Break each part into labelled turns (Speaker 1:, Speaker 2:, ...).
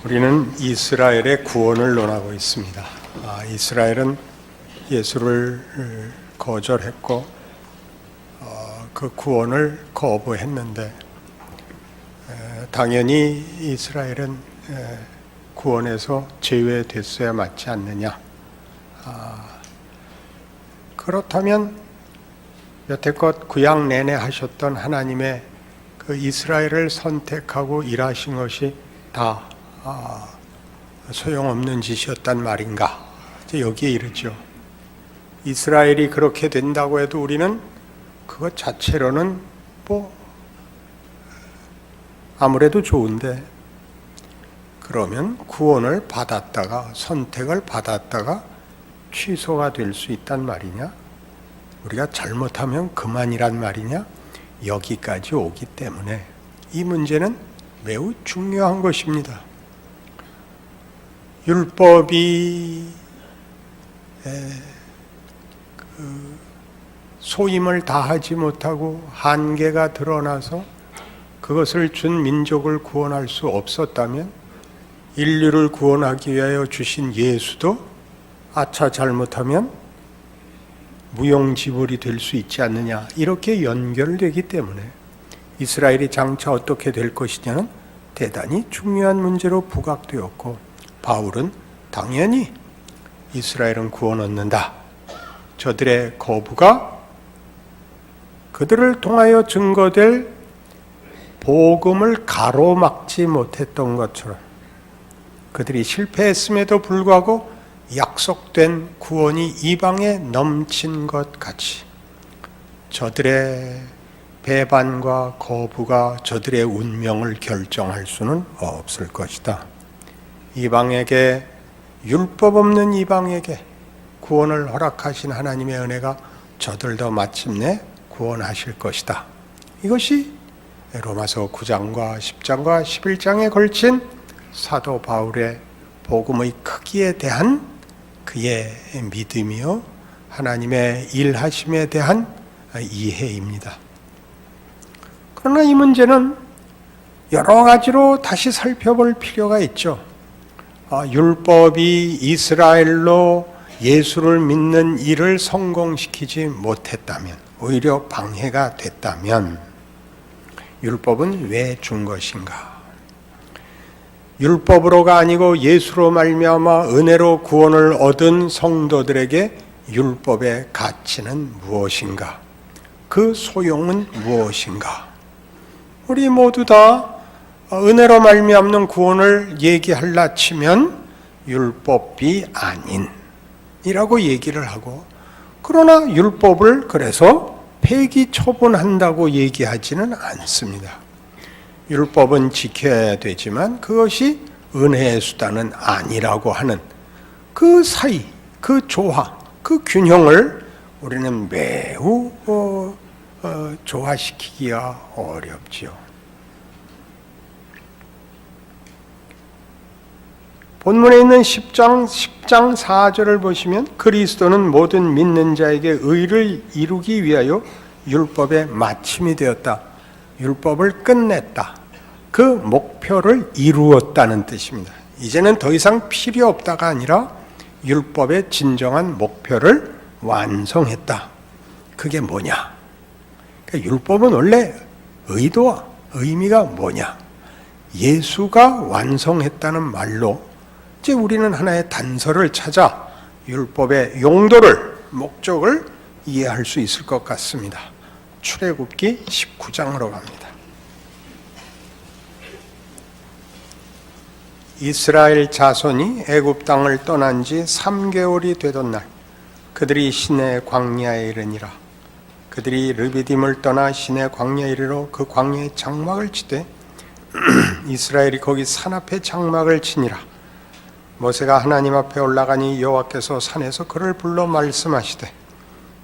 Speaker 1: 우리는 이스라엘의 구원을 논하고 있습니다. 이스라엘은 예수를 거절했고 그 구원을 거부했는데 당연히 이스라엘은 구원에서 제외됐어야 맞지 않느냐. 그렇다면 여태껏 구약 내내 하셨던 하나님의 그 이스라엘을 선택하고 일하신 것이 다 소용없는 짓이었단 말인가? 여기에 이르죠. 이스라엘이 그렇게 된다고 해도 우리는 그것 자체로는 아무래도 좋은데, 그러면 구원을 받았다가 선택을 받았다가 취소가 될 수 있단 말이냐? 우리가 잘못하면 그만이란 말이냐? 여기까지 오기 때문에 이 문제는 매우 중요한 것입니다. 율법이 소임을 다하지 못하고 한계가 드러나서 그것을 준 민족을 구원할 수 없었다면 인류를 구원하기 위하여 주신 예수도 아차 잘못하면 무용지물이 될 수 있지 않느냐, 이렇게 연결되기 때문에 이스라엘이 장차 어떻게 될 것이냐는 대단히 중요한 문제로 부각되었고, 바울은 당연히 이스라엘은 구원 얻는다, 저들의 거부가 그들을 통하여 증거될 복음을 가로막지 못했던 것처럼, 그들이 실패했음에도 불구하고 약속된 구원이 이방에 넘친 것 같이 저들의 배반과 거부가 저들의 운명을 결정할 수는 없을 것이다. 이방에게, 율법 없는 이방에게 구원을 허락하신 하나님의 은혜가 저들도 마침내 구원하실 것이다. 이것이 로마서 9장과 10장과 11장에 걸친 사도 바울의 복음의 크기에 대한 그의 믿음이요, 하나님의 일하심에 대한 이해입니다. 그러나 이 문제는 여러 가지로 다시 살펴볼 필요가 있죠. 율법이 이스라엘로 예수를 믿는 일을 성공시키지 못했다면, 오히려 방해가 됐다면 율법은 왜 준 것인가? 율법으로가 아니고 예수로 말미암아 은혜로 구원을 얻은 성도들에게 율법의 가치는 무엇인가? 그 소용은 무엇인가? 우리 모두 다 은혜로 말미암는 구원을 얘기할라 치면 율법이 아닌 이라고 얘기를 하고, 그러나 율법을 그래서 폐기 처분한다고 얘기하지는 않습니다. 율법은 지켜야 되지만 그것이 은혜의 수단은 아니라고 하는 그 사이, 그 조화, 그 균형을 우리는 매우 조화시키기가 어렵지요. 본문에 있는 10장 4절을 보시면 그리스도는 모든 믿는 자에게 의를 이루기 위하여 율법의 마침이 되었다. 율법을 끝냈다. 그 목표를 이루었다는 뜻입니다. 이제는 더 이상 필요 없다가 아니라 율법의 진정한 목표를 완성했다. 그게 뭐냐? 그러니까 율법은 원래 의도와 의미가 뭐냐? 예수가 완성했다는 말로 이제 우리는 하나의 단서를 찾아 율법의 용도를, 목적을 이해할 수 있을 것 같습니다. 출애굽기 19장으로 갑니다. 이스라엘 자손이 애굽 땅을 떠난 지 3개월이 되던 날, 그들이 시내 광야에 이르니라. 그들이 르비딤을 떠나 시내 광야에 이르러 그 광야에 장막을 치되 이스라엘이 거기 산 앞에 장막을 치니라. 모세가 하나님 앞에 올라가니 여호와께서 산에서 그를 불러 말씀하시되,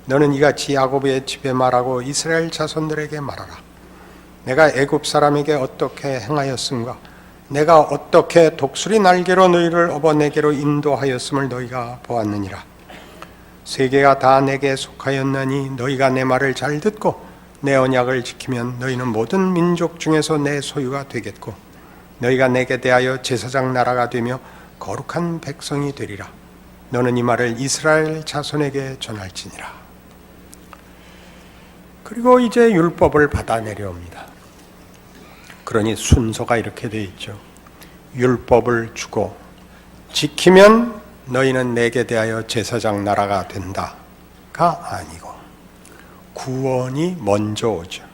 Speaker 1: 너는 이같이 야곱의 집에 말하고 이스라엘 자손들에게 말하라. 내가 애굽 사람에게 어떻게 행하였음과 내가 어떻게 독수리 날개로 너희를 업어 내게로 인도하였음을 너희가 보았느니라. 세계가 다 내게 속하였나니 너희가 내 말을 잘 듣고 내 언약을 지키면 너희는 모든 민족 중에서 내 소유가 되겠고 너희가 내게 대하여 제사장 나라가 되며 거룩한 백성이 되리라. 너는 이 말을 이스라엘 자손에게 전할지니라. 그리고 이제 율법을 받아 내려옵니다. 그러니 순서가 이렇게 되어 있죠. 율법을 주고 지키면 너희는 내게 대하여 제사장 나라가 된다가 아니고 구원이 먼저 오죠.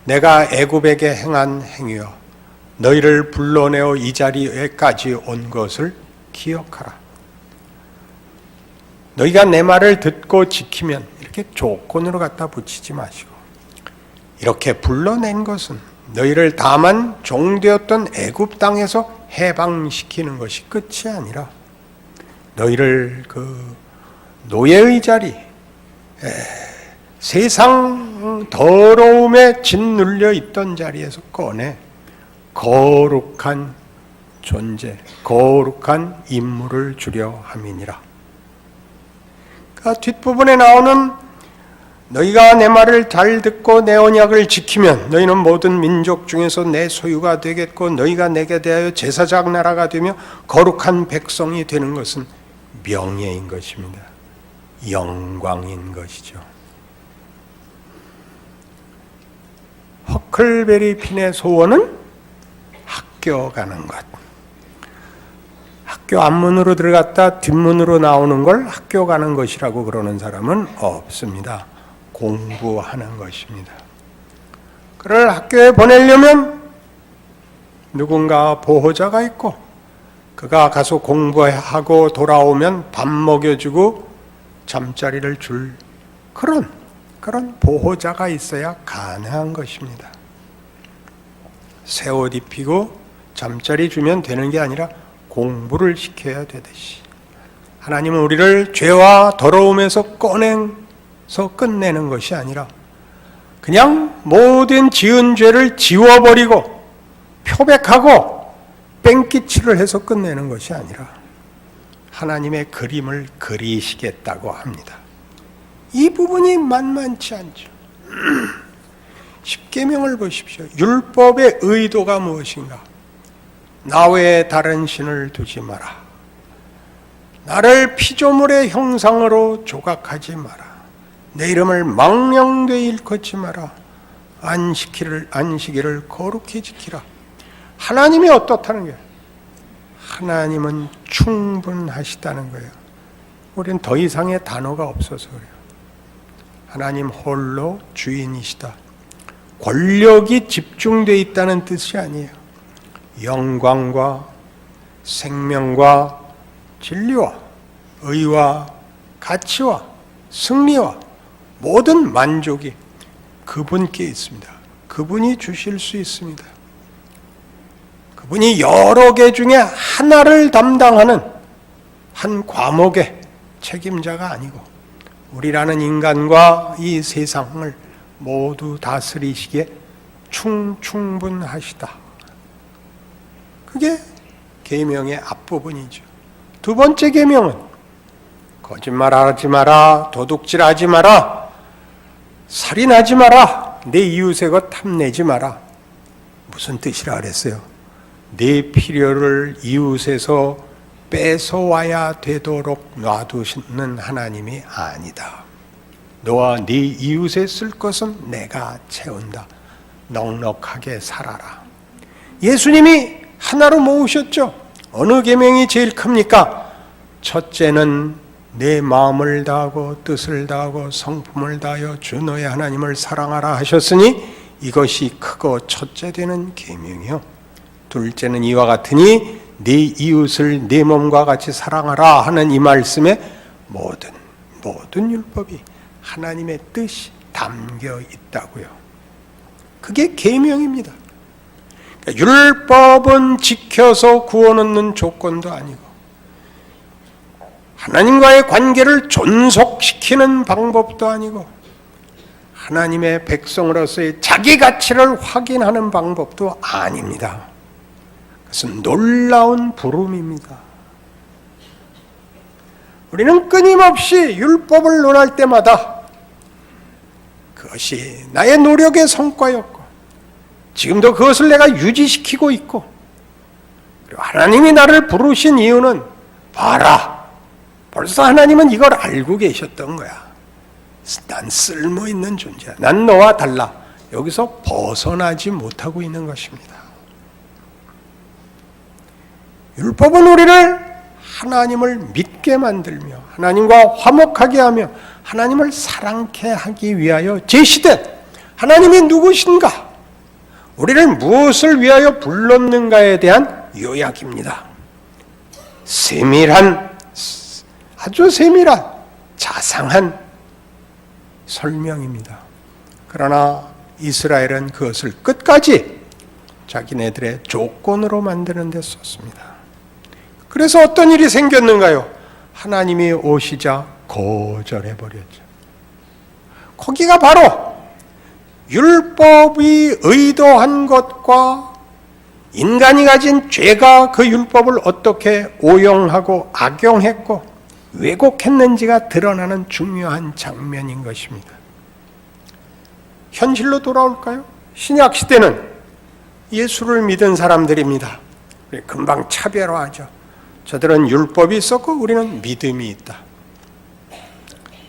Speaker 1: 내가 애굽에게 행한 행위여 너희를 불러내어 이 자리에까지 온 것을 기억하라. 너희가 내 말을 듣고 지키면, 이렇게 조건으로 갖다 붙이지 마시고, 이렇게 불러낸 것은 너희를 다만 종되었던 애굽 땅에서 해방시키는 것이 끝이 아니라 너희를 그 노예의 자리, 세상 더러움에 짓눌려 있던 자리에서 꺼내 거룩한 존재, 거룩한 인물을 주려 함이니라. 그러니까 뒷부분에 나오는 너희가 내 말을 잘 듣고 내 언약을 지키면 너희는 모든 민족 중에서 내 소유가 되겠고 너희가 내게 대하여 제사장 나라가 되며 거룩한 백성이 되는 것은 명예인 것입니다. 영광인 것이죠. 허클베리 핀의 소원은 학교 가는 것. 학교 앞문으로 들어갔다 뒷문으로 나오는 걸 학교 가는 것이라고 그러는 사람은 없습니다. 공부하는 것입니다. 그를 학교에 보내려면 누군가 보호자가 있고 그가 가서 공부하고 돌아오면 밥 먹여주고 잠자리를 줄 그런 보호자가 있어야 가능한 것입니다. 새 옷 입히고 잠자리 주면 되는 게 아니라 공부를 시켜야 되듯이 하나님은 우리를 죄와 더러움에서 꺼내서 끝내는 것이 아니라 그냥 모든 지은 죄를 지워버리고 표백하고 뺑기치를 해서 끝내는 것이 아니라 하나님의 그림을 그리시겠다고 합니다. 이 부분이 만만치 않죠. 십계명을 보십시오. 율법의 의도가 무엇인가? 나 외에 다른 신을 두지 마라. 나를 피조물의 형상으로 조각하지 마라. 내 이름을 망령되이 일컫지 마라. 안식일을 거룩히 지키라. 하나님이 어떻다는 거예요? 하나님은 충분하시다는 거예요. 우리는 더 이상의 단어가 없어서 그래요. 하나님 홀로 주인이시다. 권력이 집중되어 있다는 뜻이 아니에요. 영광과 생명과 진리와 의와 가치와 승리와 모든 만족이 그분께 있습니다. 그분이 주실 수 있습니다. 그분이 여러 개 중에 하나를 담당하는 한 과목의 책임자가 아니고 우리라는 인간과 이 세상을 모두 다스리시기에 충분하시다. 그게 계명의 앞부분이죠. 두 번째 계명은 거짓말하지 마라, 도둑질하지 마라, 살인하지 마라, 내 이웃의 것 탐내지 마라. 무슨 뜻이라 그랬어요? 내 필요를 이웃에서 뺏어와야 되도록 놔두시는 하나님이 아니다. 너와 네 이웃에 쓸 것은 내가 채운다. 넉넉하게 살아라. 예수님이 하나로 모으셨죠. 어느 계명이 제일 큽니까? 첫째는 내 마음을 다하고 뜻을 다하고 성품을 다하여 주 너의 하나님을 사랑하라 하셨으니 이것이 크고 첫째 되는 계명이요. 둘째는 이와 같으니 네 이웃을 네 몸과 같이 사랑하라 하는 이 말씀에 모든 율법이 하나님의 뜻이 담겨 있다고요. 그게 계명입니다. 그러니까 율법은 지켜서 구원 얻는 조건도 아니고 하나님과의 관계를 존속시키는 방법도 아니고 하나님의 백성으로서의 자기 가치를 확인하는 방법도 아닙니다. 그것은 놀라운 부름입니다. 우리는 끊임없이 율법을 논할 때마다 그것이 나의 노력의 성과였고 지금도 그것을 내가 유지시키고 있고, 그리고 하나님이 나를 부르신 이유는 봐라, 벌써 하나님은 이걸 알고 계셨던 거야. 난 쓸모있는 존재야. 난 너와 달라. 여기서 벗어나지 못하고 있는 것입니다. 율법은 우리를 하나님을 믿게 만들며 하나님과 화목하게 하며 하나님을 사랑케 하기 위하여 제시된 하나님이 누구신가, 우리를 무엇을 위하여 불렀는가에 대한 요약입니다. 아주 세밀한 자상한 설명입니다. 그러나 이스라엘은 그것을 끝까지 자기네들의 조건으로 만드는 데 썼습니다. 그래서 어떤 일이 생겼는가요? 하나님이 오시자 거절해버렸죠. 거기가 바로 율법이 의도한 것과 인간이 가진 죄가 그 율법을 어떻게 오용하고 악용했고 왜곡했는지가 드러나는 중요한 장면인 것입니다. 현실로 돌아올까요? 신약 시대는 예수를 믿은 사람들입니다. 금방 차별화하죠. 저들은 율법이 있었고 우리는 믿음이 있다.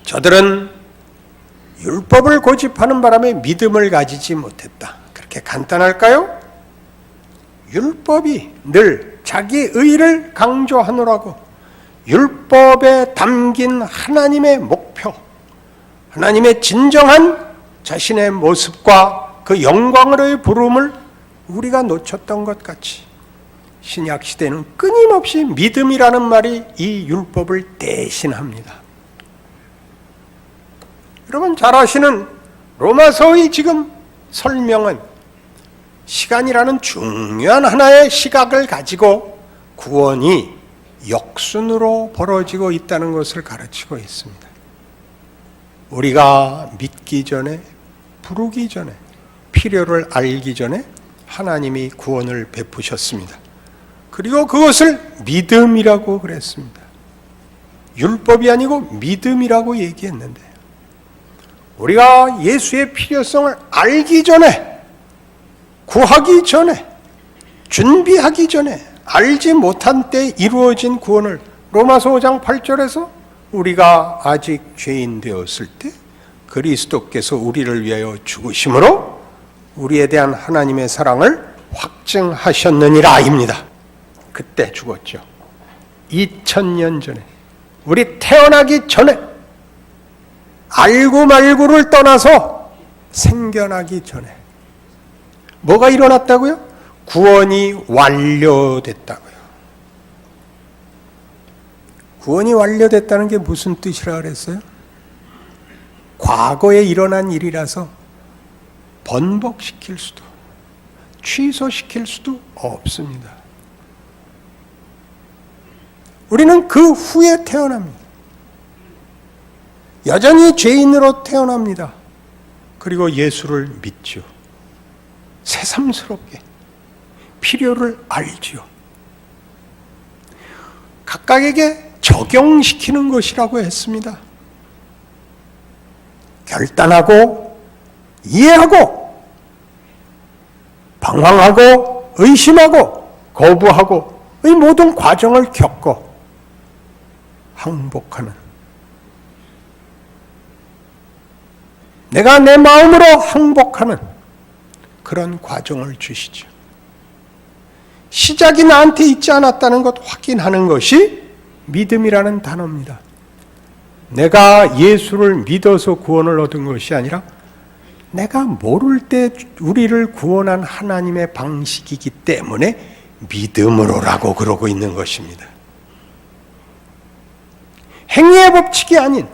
Speaker 1: 저들은 율법을 고집하는 바람에 믿음을 가지지 못했다. 그렇게 간단할까요? 율법이 늘 자기 의를 강조하느라고 율법에 담긴 하나님의 목표, 하나님의 진정한 자신의 모습과 그 영광으로의 부름을 우리가 놓쳤던 것 같이 신약 시대는 끊임없이 믿음이라는 말이 이 율법을 대신합니다. 여러분 잘 아시는 로마서의 지금 설명은 시간이라는 중요한 하나의 시각을 가지고 구원이 역순으로 벌어지고 있다는 것을 가르치고 있습니다. 우리가 믿기 전에, 부르기 전에, 필요를 알기 전에 하나님이 구원을 베푸셨습니다. 그리고 그것을 믿음이라고 그랬습니다. 율법이 아니고 믿음이라고 얘기했는데, 우리가 예수의 필요성을 알기 전에, 구하기 전에, 준비하기 전에, 알지 못한 때 이루어진 구원을 로마서 5장 8절에서 우리가 아직 죄인 되었을 때 그리스도께서 우리를 위하여 죽으심으로 우리에 대한 하나님의 사랑을 확증하셨느니라 입니다. 그때 죽었죠. 2000년 전에, 우리 태어나기 전에, 알고 말고를 떠나서 생겨나기 전에 뭐가 일어났다고요? 구원이 완료됐다고요. 구원이 완료됐다는 게 무슨 뜻이라 그랬어요? 과거에 일어난 일이라서 번복시킬 수도 취소시킬 수도 없습니다. 우리는 그 후에 태어납니다. 여전히 죄인으로 태어납니다. 그리고 예수를 믿죠. 새삼스럽게 필요를 알지요. 각각에게 적용시키는 것이라고 했습니다. 결단하고 이해하고 방황하고 의심하고 거부하고 이 모든 과정을 겪고 항복하는, 내가 내 마음으로 항복하는 그런 과정을 주시죠. 시작이 나한테 있지 않았다는 것 확인하는 것이 믿음이라는 단어입니다. 내가 예수를 믿어서 구원을 얻은 것이 아니라 내가 모를 때 우리를 구원한 하나님의 방식이기 때문에 믿음으로라고 그러고 있는 것입니다. 행위의 법칙이 아닌,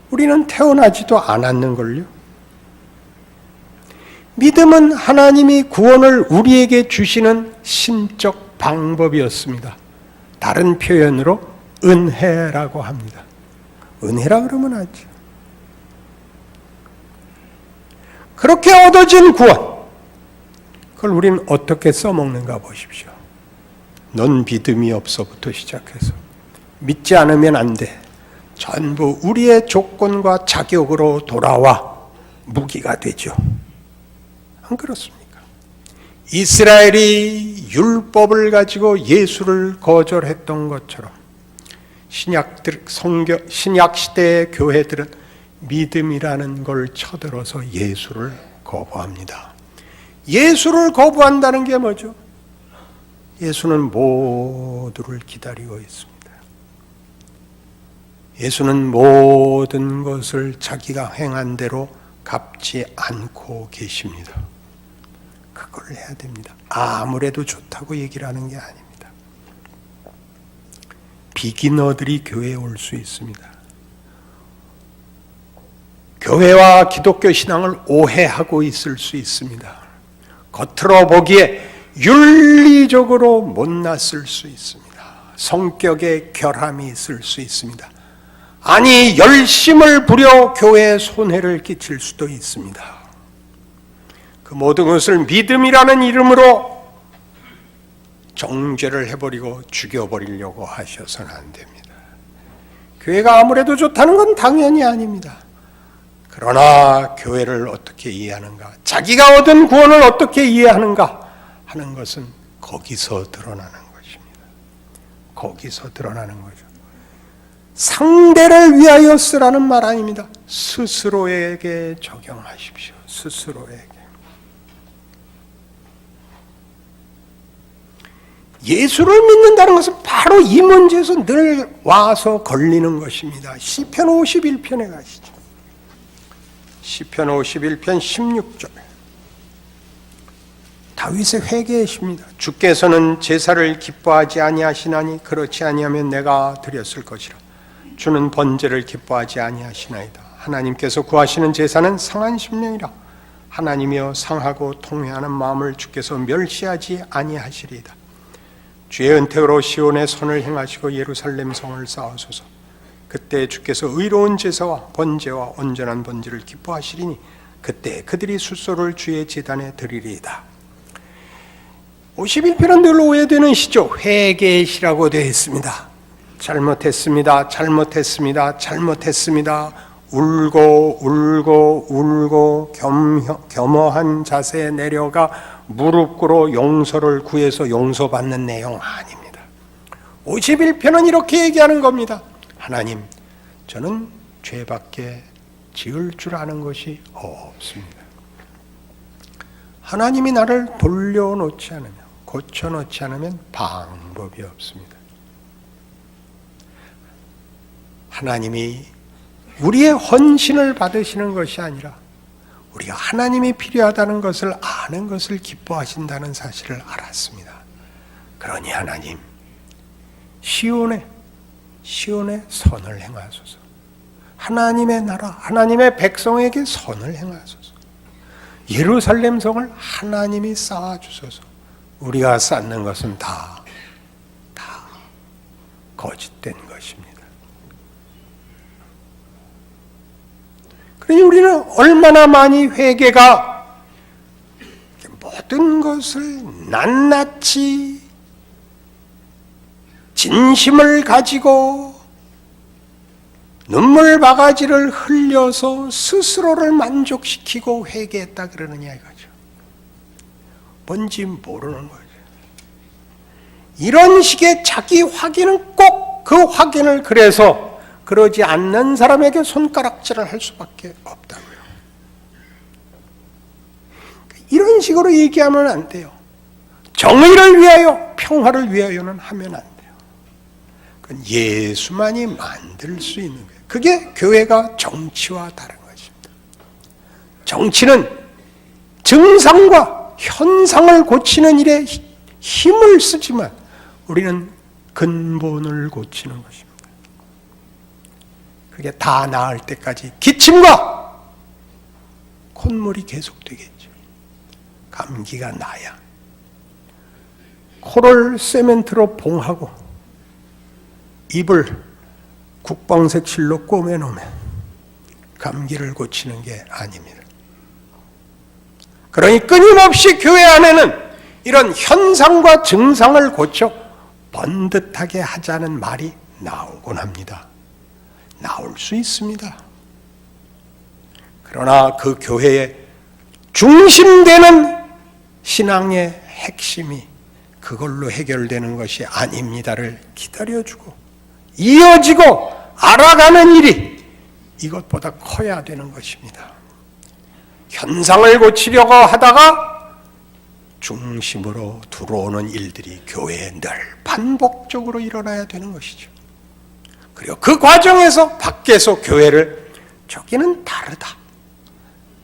Speaker 1: 우리는 태어나지도 않았는걸요. 믿음은 하나님이 구원을 우리에게 주시는 신적 방법이었습니다. 다른 표현으로 은혜라고 합니다. 은혜라 그러면 하죠. 그렇게 얻어진 구원, 그걸 우리는 어떻게 써먹는가 보십시오. 넌 믿음이 없어부터 시작해서 믿지 않으면 안 돼. 전부 우리의 조건과 자격으로 돌아와 무기가 되죠. 안 그렇습니까? 이스라엘이 율법을 가지고 예수를 거절했던 것처럼 신약 시대의 교회들은 믿음이라는 걸 쳐들어서 예수를 거부합니다. 예수를 거부한다는 게 뭐죠? 예수는 모두를 기다리고 있습니다. 예수는 모든 것을 자기가 행한 대로 갚지 않고 계십니다. 그걸 해야 됩니다. 아무래도 좋다고 얘기를 하는 게 아닙니다. 비기너들이 교회에 올 수 있습니다. 교회와 기독교 신앙을 오해하고 있을 수 있습니다. 겉으로 보기에 윤리적으로 못났을 수 있습니다. 성격에 결함이 있을 수 있습니다. 아니, 열심을 부려 교회에 손해를 끼칠 수도 있습니다. 그 모든 것을 믿음이라는 이름으로 정죄를 해버리고 죽여버리려고 하셔서는 안 됩니다. 교회가 아무래도 좋다는 건 당연히 아닙니다. 그러나 교회를 어떻게 이해하는가, 자기가 얻은 구원을 어떻게 이해하는가 하는 것은 거기서 드러나는 것입니다. 거기서 드러나는 거죠. 상대를 위하여 쓰라는 말 아닙니다. 스스로에게 적용하십시오. 스스로에게. 예수를 믿는다는 것은 바로 이 문제에서 늘 와서 걸리는 것입니다. 시편 51편에 가시죠. 시편 51편 16절. 다윗의 회개이십니다. 주께서는 제사를 기뻐하지 아니하시나니 그렇지 아니하면 내가 드렸을 것이라. 주는 번제를 기뻐하지 아니하시나이다. 하나님께서 구하시는 제사는 상한 심령이라. 하나님이여 상하고 통회하는 마음을 주께서 멸시하지 아니하시리이다. 주의 은택으로 시온의 선을 행하시고 예루살렘 성을 쌓으소서. 그때 주께서 의로운 제사와 번제와 온전한 번제를 기뻐하시리니 그때 그들이 숫소를 주의 제단에 드리리이다. 51편은 늘 오해되는 시죠. 회개의 시라고 되어 있습니다. 잘못했습니다. 잘못했습니다. 잘못했습니다. 울고 울고 울고 겸허한 자세에 내려가 무릎 꿇어 용서를 구해서 용서받는 내용 아닙니다. 51편은 이렇게 얘기하는 겁니다. 하나님, 저는 죄밖에 지을 줄 아는 것이 없습니다. 하나님이 나를 돌려놓지 않으면, 고쳐놓지 않으면 방법이 없습니다. 하나님이 우리의 헌신을 받으시는 것이 아니라 우리가 하나님이 필요하다는 것을 아는 것을 기뻐하신다는 사실을 알았습니다. 그러니 하나님, 시온에 선을 행하소서. 하나님의 나라, 하나님의 백성에게 선을 행하소서. 예루살렘 성을 하나님이 쌓아주소서. 우리가 쌓는 것은 다 거짓된 것입니다. 그러니 우리는 얼마나 많이 회개가 모든 것을 낱낱이 진심을 가지고 눈물 바가지를 흘려서 스스로를 만족시키고 회개했다 그러느냐 이거죠. 뭔지 모르는 거죠. 이런 식의 자기 확인은 꼭 그 확인을 그래서 그러지 않는 사람에게 손가락질을 할 수밖에 없다고요. 이런 식으로 얘기하면 안 돼요. 정의를 위하여, 평화를 위하여는 하면 안 돼요. 그건 예수만이 만들 수 있는 거예요. 그게 교회가 정치와 다른 것입니다. 정치는 증상과 현상을 고치는 일에 힘을 쓰지만 우리는 근본을 고치는 것입니다. 그게 다 나을 때까지 기침과 콧물이 계속되겠죠. 감기가 나야 코를 세멘트로 봉하고 입을 국방색 실로 꼬매놓으면 감기를 고치는 게 아닙니다. 그러니 끊임없이 교회 안에는 이런 현상과 증상을 고쳐 번듯하게 하자는 말이 나오곤 합니다. 나올 수 있습니다. 그러나 그 교회의 중심되는 신앙의 핵심이 그걸로 해결되는 것이 아닙니다를 기다려주고 이어지고 알아가는 일이 이것보다 커야 되는 것입니다. 현상을 고치려고 하다가 중심으로 들어오는 일들이 교회에 늘 반복적으로 일어나야 되는 것이죠. 그리고 그 과정에서 밖에서 교회를 저기는 다르다,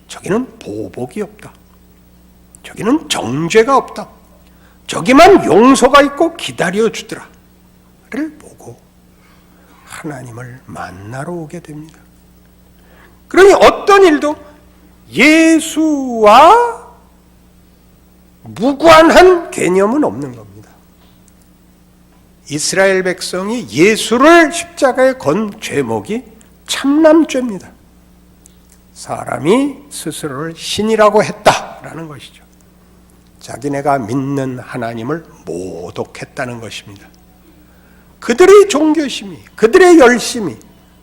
Speaker 1: 저기는 보복이 없다, 저기는 정죄가 없다, 저기만 용서가 있고 기다려주더라를 보고 하나님을 만나러 오게 됩니다. 그러니 어떤 일도 예수와 무관한 개념은 없는 겁니다. 이스라엘 백성이 예수를 십자가에 건 죄목이 참남죄입니다. 사람이 스스로를 신이라고 했다라는 것이죠. 자기네가 믿는 하나님을 모독했다는 것입니다. 그들의 종교심이, 그들의 열심이,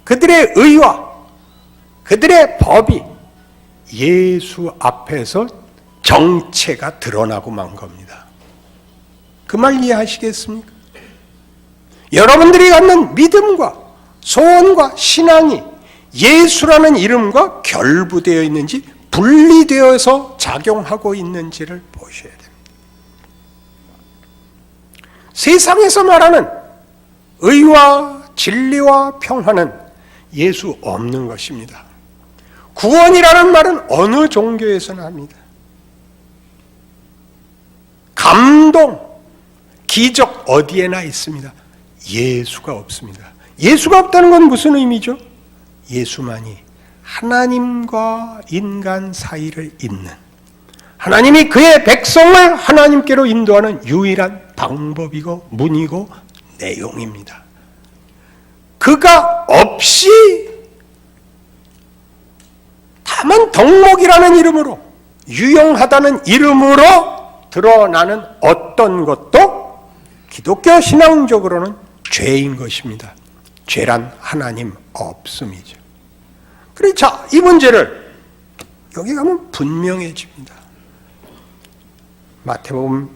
Speaker 1: 그들의 의와 그들의 법이 예수 앞에서 정체가 드러나고 만 겁니다. 그 말 이해하시겠습니까? 여러분들이 갖는 믿음과 소원과 신앙이 예수라는 이름과 결부되어 있는지 분리되어서 작용하고 있는지를 보셔야 됩니다. 세상에서 말하는 의와 진리와 평화는 예수 없는 것입니다. 구원이라는 말은 어느 종교에서나 합니다. 감동, 기적 어디에나 있습니다. 예수가 없습니다. 예수가 없다는 건 무슨 의미죠? 예수만이 하나님과 인간 사이를 잇는, 하나님이 그의 백성을 하나님께로 인도하는 유일한 방법이고 문이고 내용입니다. 그가 없이 다만 덕목이라는 이름으로, 유용하다는 이름으로 드러나는 어떤 것도 기독교 신앙적으로는 죄인 것입니다. 죄란 하나님 없음이죠. 그래, 자, 이 문제를 여기 가면 분명해집니다. 마태복음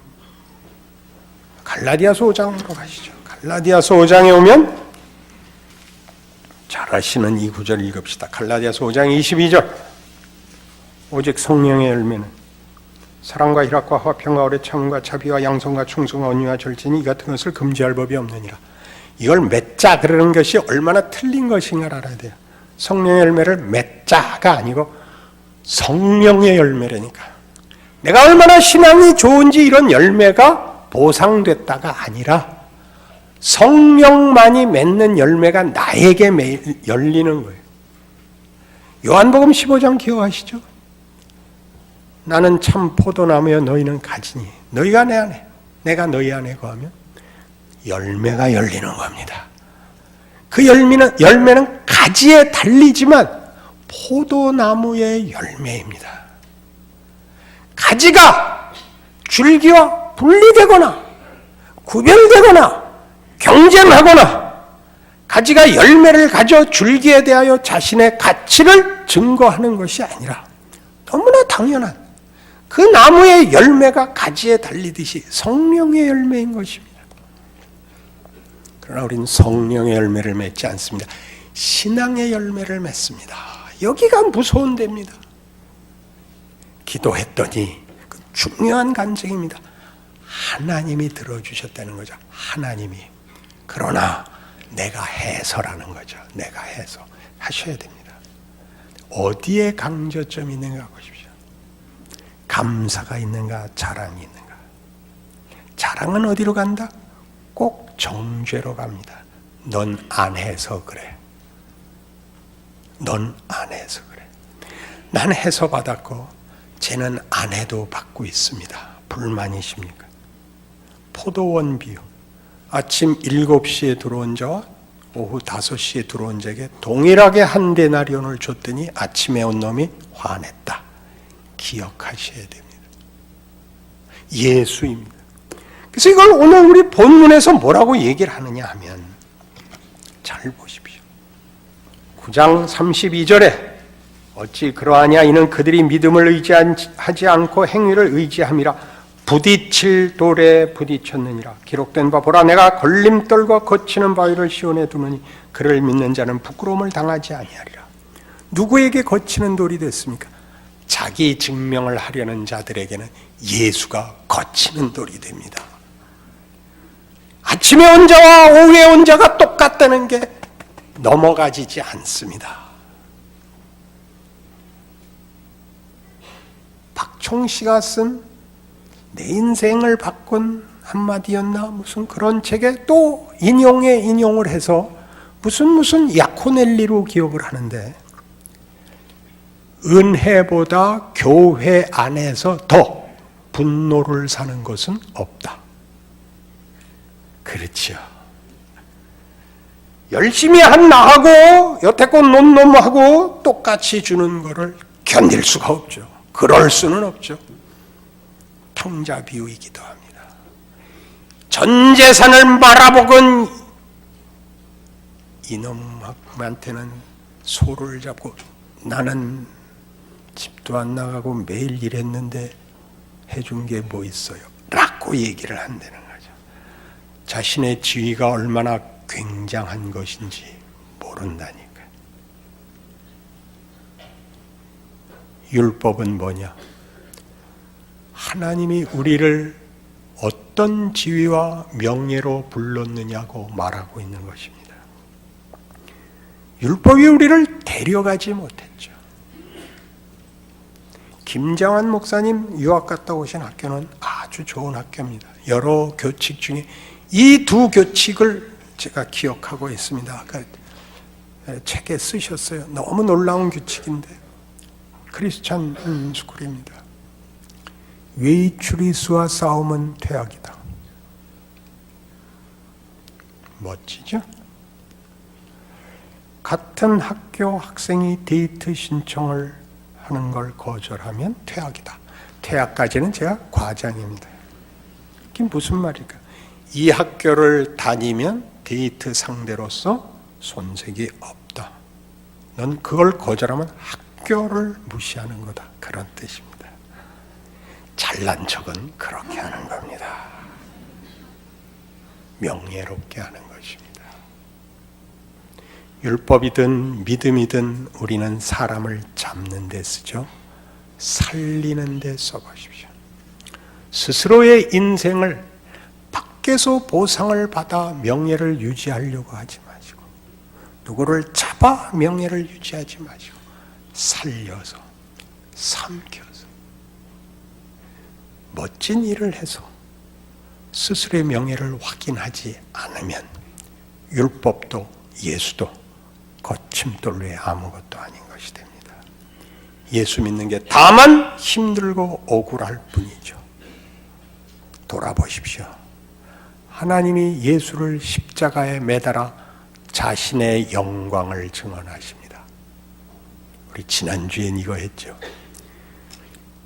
Speaker 1: 갈라디아서 5장으로 가시죠. 갈라디아서 5장에 오면 잘 아시는 이 구절 읽읍시다. 갈라디아서 5장 22절. 오직 성령의 열매는 사랑과 희락과 화평과 오래 참음과 자비와 양성과 충성과 온유와 절제니 이 같은 것을 금지할 법이 없느니라. 이걸 맺자 그러는 것이 얼마나 틀린 것인가를 알아야 돼요. 성령의 열매를 맺자가 아니고 성령의 열매라니까. 내가 얼마나 신앙이 좋은지 이런 열매가 보상됐다가 아니라 성령만이 맺는 열매가 나에게 매일 열리는 거예요. 요한복음 15장 기억하시죠? 나는 참 포도나무여 너희는 가지니 너희가 내 안에 내가 너희 안에 거하면 열매가 열리는 겁니다. 그 열매는 가지에 달리지만 포도나무의 열매입니다. 가지가 줄기와 분리되거나 구별되거나 경쟁하거나 가지가 열매를 가져 줄기에 대하여 자신의 가치를 증거하는 것이 아니라 너무나 당연한 그 나무의 열매가 가지에 달리듯이 성령의 열매인 것입니다. 그러나 우리는 성령의 열매를 맺지 않습니다. 신앙의 열매를 맺습니다. 여기가 무서운 데입니다. 기도했더니 그 중요한 간증입니다. 하나님이 들어주셨다는 거죠. 하나님이. 그러나 내가 해서라는 거죠. 내가 해서 하셔야 됩니다. 어디에 강조점이 있는가 보십시오. 감사가 있는가, 자랑이 있는가. 자랑은 어디로 간다? 꼭 정죄로 갑니다. 넌 안 해서 그래. 넌 안 해서 그래. 난 해서 받았고 쟤는 안 해도 받고 있습니다. 불만이십니까? 포도원 비유. 아침 7시에 들어온 자와 오후 5시에 들어온 자에게 동일하게 한 데나리온을 줬더니 아침에 온 놈이 화냈다. 기억하셔야 됩니다. 예수입니다. 그래서 이걸 오늘 우리 본문에서 뭐라고 얘기를 하느냐 하면 잘 보십시오. 9장 32절에 어찌 그러하냐 이는 그들이 믿음을 의지하지 않고 행위를 의지함이라 부딪힐 돌에 부딪혔느니라. 기록된 바 보라, 내가 걸림돌과 거치는 바위를 시온에 두느니 그를 믿는 자는 부끄러움을 당하지 아니하리라. 누구에게 거치는 돌이 됐습니까? 자기 증명을 하려는 자들에게는 예수가 거치는 돌이 됩니다. 아침에 온 자와 오후에 온 자가 똑같다는 게 넘어가지지 않습니다. 박총씨가 쓴 내 인생을 바꾼 한마디였나 무슨 그런 책에 또 인용을 해서 무슨 야코넬리로 기억을 하는데, 은혜보다 교회 안에서 더 분노를 사는 것은 없다. 그렇죠. 열심히 한 나하고 여태껏 논 놈하고 똑같이 주는 것을 견딜 수가 없죠. 그럴 수는 없죠. 통자 비유이기도 합니다. 전 재산을 말아먹은 이놈한테는 소를 잡고 나는 집도 안 나가고 매일 일했는데 해준 게 뭐 있어요? 라고 얘기를 한다는 거죠. 자신의 지위가 얼마나 굉장한 것인지 모른다니까요. 율법은 뭐냐? 하나님이 우리를 어떤 지위와 명예로 불렀느냐고 말하고 있는 것입니다. 율법이 우리를 데려가지 못했죠. 김장환 목사님 유학 갔다 오신 학교는 아주 좋은 학교입니다. 여러 교칙 중에 이 두 교칙을 제가 기억하고 있습니다. 아까 책에 쓰셨어요. 너무 놀라운 규칙인데 크리스찬 스쿨입니다. 외출이수와 싸움은 퇴학이다. 멋지죠? 같은 학교 학생이 데이트 신청을 하는 걸 거절하면 퇴학이다. 퇴학까지는 제가 과장입니다. 이게 무슨 말일까? 이 학교를 다니면 데이트 상대로서 손색이 없다. 넌 그걸 거절하면 학교를 무시하는 거다. 그런 뜻입니다. 잘난 척은 그렇게 하는 겁니다. 명예롭게 하는 것입니다. 율법이든 믿음이든 우리는 사람을 잡는 데 쓰죠. 살리는 데 써보십시오. 스스로의 인생을 밖에서 보상을 받아 명예를 유지하려고 하지 마시고, 누구를 잡아 명예를 유지하지 마시고, 살려서, 삼켜서 멋진 일을 해서 스스로의 명예를 확인하지 않으면 율법도 예수도 거침돌 외에 아무것도 아닌 것이 됩니다. 예수 믿는 게 다만 힘들고 억울할 뿐이죠. 돌아보십시오. 하나님이 예수를 십자가에 매달아 자신의 영광을 증언하십니다. 우리 지난주엔 이거 했죠.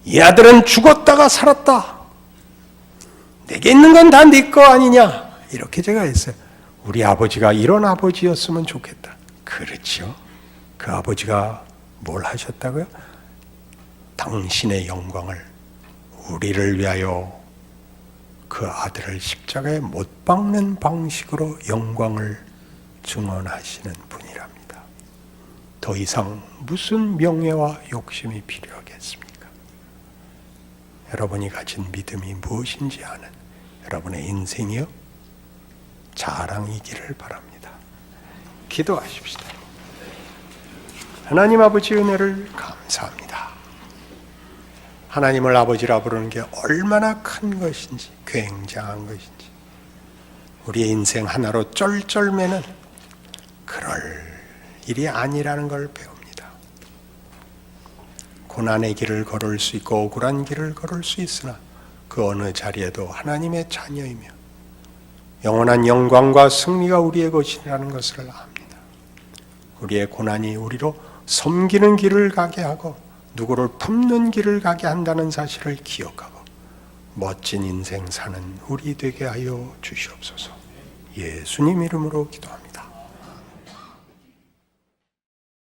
Speaker 1: 이 아들은 죽었다가 살았다. 내게 있는 건 다 네 거 아니냐. 이렇게 제가 했어요. 우리 아버지가 이런 아버지였으면 좋겠다. 그렇죠. 그 아버지가 뭘 하셨다고요? 당신의 영광을, 우리를 위하여 그 아들을 십자가에 못 박는 방식으로 영광을 증언하시는 분이랍니다. 더 이상 무슨 명예와 욕심이 필요하겠습니까? 여러분이 가진 믿음이 무엇인지 아는 여러분의 인생이요 자랑이기를 바랍니다. 기도하십시다. 하나님 아버지 은혜를 감사합니다. 하나님을 아버지라 부르는 게 얼마나 큰 것인지, 굉장한 것인지, 우리의 인생 하나로 쩔쩔매는 그럴 일이 아니라는 걸 배웁니다. 고난의 길을 걸을 수 있고 억울한 길을 걸을 수 있으나 그 어느 자리에도 하나님의 자녀이며 영원한 영광과 승리가 우리의 것이라는 것을 압니다. 우리의 고난이 우리로 섬기는 길을 가게 하고 누구를 품는 길을 가게 한다는 사실을 기억하고 멋진 인생 사는 우리 되게 하여 주시옵소서. 예수님 이름으로 기도합니다.